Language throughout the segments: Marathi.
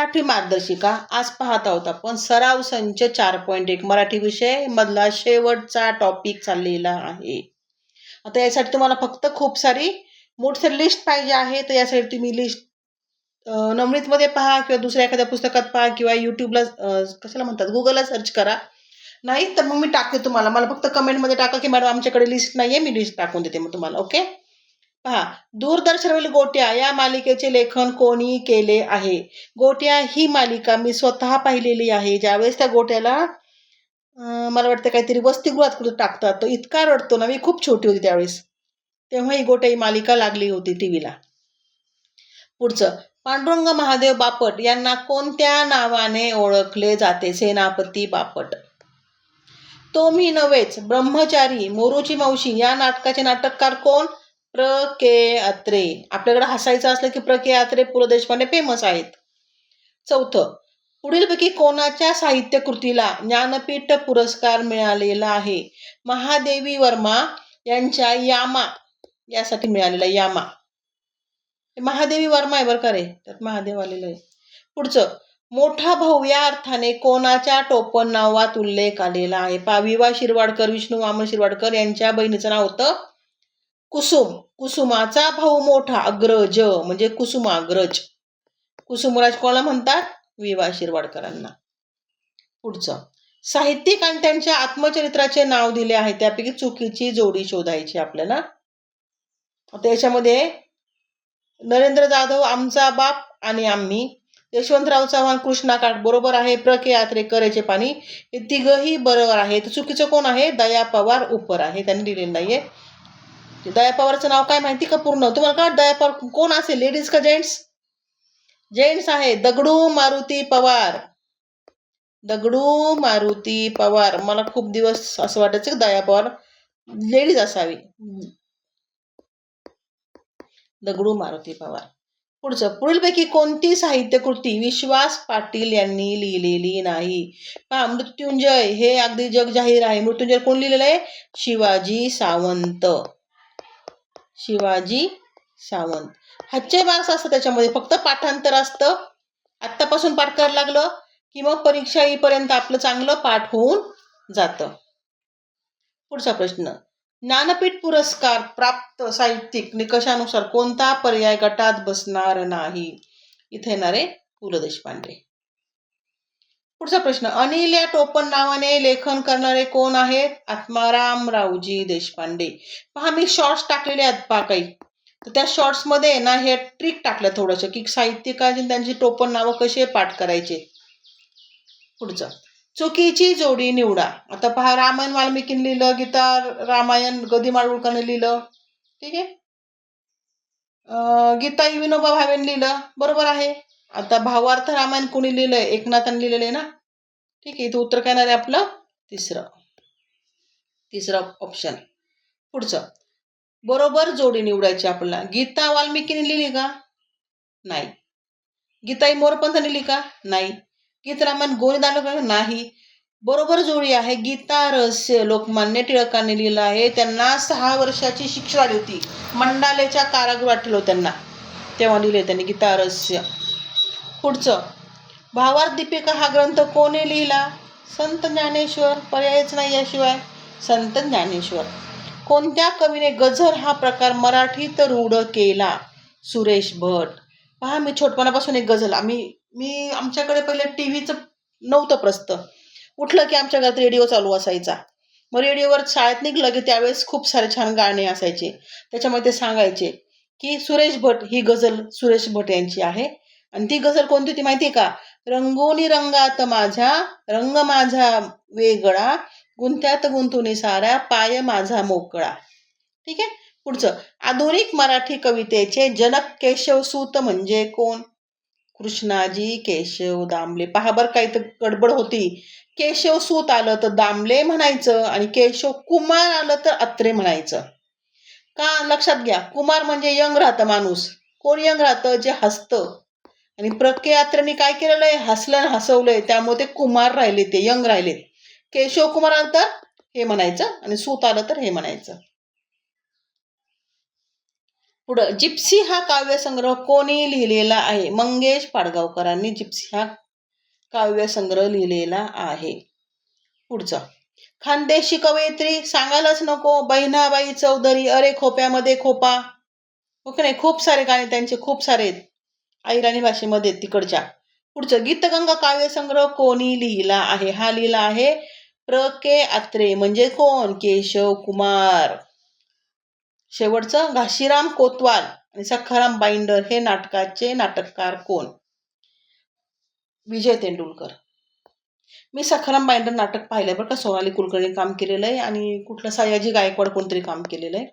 मराठी मार्गदर्शिका आज पाहत आहोत आपण सराव संच 4.1 मराठी विषय मधला शेवटचा टॉपिक चाललेला आहे. आता यासाठी तुम्हाला फक्त खूप सारी मोठी लिस्ट पाहिजे आहे, तर यासाठी तुम्ही लिस्ट नवनीतमध्ये पहा किंवा दुसऱ्या एखाद्या पुस्तकात पहा किंवा यूट्यूबला कशाला म्हणतात गुगलला सर्च करा. नाही तर मग मी टाकते तुम्हाला, मला फक्त कमेंटमध्ये टाका की मॅडम आमच्याकडे लिस्ट नाहीये, मी लिस्ट टाकून देते मग तुम्हाला. ओके, पहा, दूरदर्शनवरील गोट्या या मालिकेचे लेखन कोणी केले आहे? गोट्या ही मालिका मी स्वतः पाहिलेली आहे. ज्यावेळेस त्या गोट्याला मला वाटतं काहीतरी वसतिगृहात कुठे टाकतात, तो इतका रडतो ना, मी खूप छोटी होती त्यावेळेस, तेव्हा ही गोट्या ही मालिका लागली होती टीव्हीला. पुढचं, पांडुरंग महादेव बापट यांना कोणत्या नावाने ओळखले जाते? सेनापती बापट. तो मी नव्हेच, ब्रह्मचारी, मोरूची मावशी या नाटकाचे नाटककार कोण? प्र के अत्रे. आपल्याकडे हसायचं असलं की प्र के अत्रे, पु ल देशपांडे फेमस आहेत. चौथं, पुढीलपैकी कोणाच्या साहित्य कृतीला ज्ञानपीठ पुरस्कार मिळालेला आहे? महादेवी वर्मा यांच्या यामा यासाठी मिळालेला. यामा महादेवी वर्मा आहे बरं का रे, त्यात महादेव आलेलं आहे. पुढचं, मोठा भाऊ या अर्थाने कोणाच्या टोपण नावात उल्लेख आलेला आहे? विवा शिरवाडकर, विष्णू वामन शिरवाडकर यांच्या बहिणीचं नाव होतं कुसुम. कुसुमाचा भाऊ मोठा अग्रज म्हणजे कुसुमाग्रज. कुसुमराज कोणाला म्हणतात? विवा शिरवाडकरांना. पुढचं, साहित्यिक आणि त्यांच्या आत्मचरित्राचे नाव दिले आहे, त्यापैकी चुकीची जोडी शोधायची आपल्याला. आता याच्यामध्ये नरेंद्र जाधव आमचा बाप आणि आम्ही, यशवंतराव चव्हाण कृष्णा काठ बरोबर आहे, प्र के यात्रे करेचे पाणी हे तिघही बरोबर आहे. तर चुकीचं कोण आहे? दया पवार उपर आहे, त्यांनी दिलेलं नाहीये. दया पवारचं नाव काय माहिती का पूर्ण? तुम्हाला का दया पवार कोण असेल, लेडीज का जेंट्स? जेंट्स आहे, दगडू मारुती पवार. दगडू मारुती पवार. मला खूप दिवस असं वाटायचं की दया पवार लेडीज असावी. दगडू मारुती पवार. पुढचं, पुढीलपैकी कोणती साहित्य कृती विश्वास पाटील यांनी लिहिलेली नाही? पहा, मृत्युंजय हे अगदी जग जाहीर आहे. मृत्युंजय कोण लिहिलेलं आहे? शिवाजी सावंत. शिवाजी सावंत. हातचे मार्क्स असतं त्याच्यामध्ये, फक्त पाठांतर असतं. आत्तापासून पाठ करायला लागलं की मग परीक्षा येईपर्यंत आपलं चांगलं पाठ होऊन जातं. पुढचा प्रश्न, ज्ञानपीठ पुरस्कार प्राप्त साहित्यिक निकषानुसार कोणता पर्याय गटात बसणार नाही? इथे येणार आहे पु ल देशपांडे. पुढचा प्रश्न, अनिल या टोपण नावाने लेखन करणारे कोण आहेत? आत्माराम रावजी देशपांडे. पहा, मी शॉर्ट्स टाकलेले आहेत पहा काही, तर त्या शॉर्ट्स मध्ये ना हे ट्रिक टाकलं थोडंसं की साहित्यिकांची त्यांची टोपण नावं कसे पाठ करायचे. पुढचं, चुकीची जोडी निवडा. आता पहा, रामायण वाल्मिकीने लिहिलं, गीता रामायण ग. दि. माडगुळकरने लिहिलं, ठीक आहे. गीता विनोबा भावेने लिहिलं, बरोबर आहे. आता भावार्थ रामायण कोणी लिहिलंय? एकनाथाने लिहिलेलं आहे ना, ठीक आहे. इथं उत्तर काय येणार आहे आपलं? तिसरं ऑप्शन. पुढचं, बरोबर जोडी निवडायची आपल्याला. गीता वाल्मिकीने लिहिली का? नाही. गीता मोरपंथाने लिहिली का? नाही. गीत रामायण गोनी दांडकर? नाही. बरोबर जोडी आहे गीता रहस्य लोकमान्य टिळकांनी लिहिलं आहे. त्यांना 6 वर्षाची शिक्षा आली होती, मंडालेच्या कारागृहात ठेवलं त्यांना, तेव्हा लिहिले त्यांनी गीता रहस्य. पुढचं, भावार्थ दीपिका हा ग्रंथ कोणी लिहिला? संत ज्ञानेश्वर. पर्यायच नाही याशिवाय. संत ज्ञानेश्वर. कोणत्या कवीने गझल हा प्रकार मराठीत रूढ केला? सुरेश भट. पहा, मी छोटपणापासून एक गझल मी आमच्याकडे पहिले टीव्हीचं नव्हतं प्रस्त. उठलं की आमच्या घरात रेडिओ चालू असायचा. मग रेडिओवर शाळेत निघलं की त्यावेळेस खूप सारे छान गाणे असायचे, त्याच्यामध्ये ते सांगायचे की सुरेश भट ही गझल सुरेश भट यांची आहे. आणि ती गझल कोणती होती माहिती का? रंगोनी रंगात माझ्या रंग माझा वेगळा, गुंत्यात गुंतुनी सारा पाय माझा मोकळा. ठीक आहे. पुढचं, आधुनिक मराठी कवितेचे जनक केशवसूत म्हणजे कोण? कृष्णाजी केशव दामले. पहा बरं, काही तर गडबड होती. केशवसूत आलं तर दामले म्हणायचं आणि केशव कुमार आलं तर अत्रे म्हणायचं. का? लक्षात घ्या, कुमार म्हणजे यंग राहतं माणूस. कोण यंग राहतं? जे हसतं. आणि प्र के अत्रेंनी काय केलेलं आहे? हसलं हसवलंय, त्यामुळे ते कुमार राहिले, ते यंग राहिले. केशव कुमार आलं तर हे म्हणायचं आणि सूत आलं तर हे म्हणायचं. पुढं जिप्सी हा काव्यसंग्रह कोणी लिहिलेला आहे? मंगेश पाडगावकरांनी जिप्सी हा काव्यसंग्रह लिहिलेला आहे. पुढचं खानदेशी कवयित्री सांगायलाच नको, बहिणाबाई चौधरी. अरे खोप्यामध्ये खोपा. ओके नाही, खूप सारे गाणे त्यांचे, खूप सारे आहेत, अहिराणी भाषेमध्ये तिकडच्या. पुढचं गीतगंगा काव्यसंग्रह कोणी लिहिला आहे? हा लिहिला आहे प्र के अत्रे. म्हणजे कोण? केशव कुमार. शेवटचं घाशीराम कोतवाल आणि सखाराम बाइंडर हे नाटकाचे नाटककार कोण? विजय तेंडुलकर. मी सखाराम बाइंडर नाटक पाहिलंय बरं का, सोनाली कुलकर्णी काम केलेलं आहे आणि कुठलं सयाजी गायकवाड कोणतरी काम केलेलं आहे.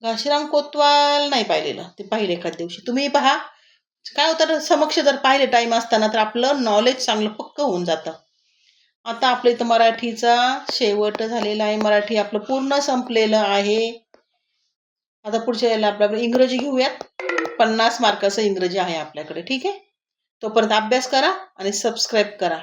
घाशीराम कोतवाल नाही पाहिलेलं, ते पाहिले एखाद दिवशी. तुम्ही पहा. काय होतं, समक्ष जर पाहिले टाइम असताना तर आपलं नॉलेज चांगलं पक्क होऊन जातं. आता आपल्या इथं मराठीचा शेवट झालेला आहे. मराठी आपलं पूर्ण संपलेलं आहे. आता पुढच्या याला आपल्याकडे इंग्रजी घेऊयात. 50 मार्काचं इंग्रजी आहे आपल्याकडे. ठीक आहे, तोपर्यंत अभ्यास करा आणि सबस्क्राईब करा.